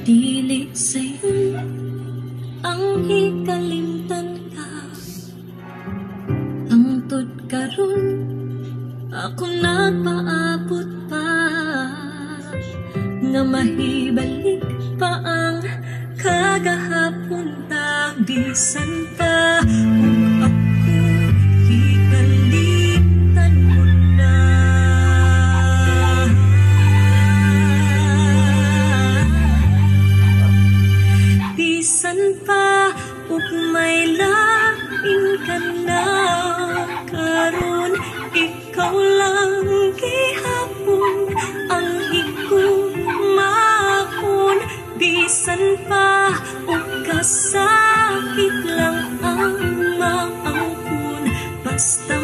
Dili sa'yo ang ikalimtan ka, hangtod karon ako nagpaabot pa, nga mahibalik pa ang kagahapon ta, bisan ta kung ako ikalimtan mo na. Bisan pa ug may lain ka na, karon ikaw lang gihapon ang higugmaon. Bisan pa ug kasakit lang ang maangkon, basta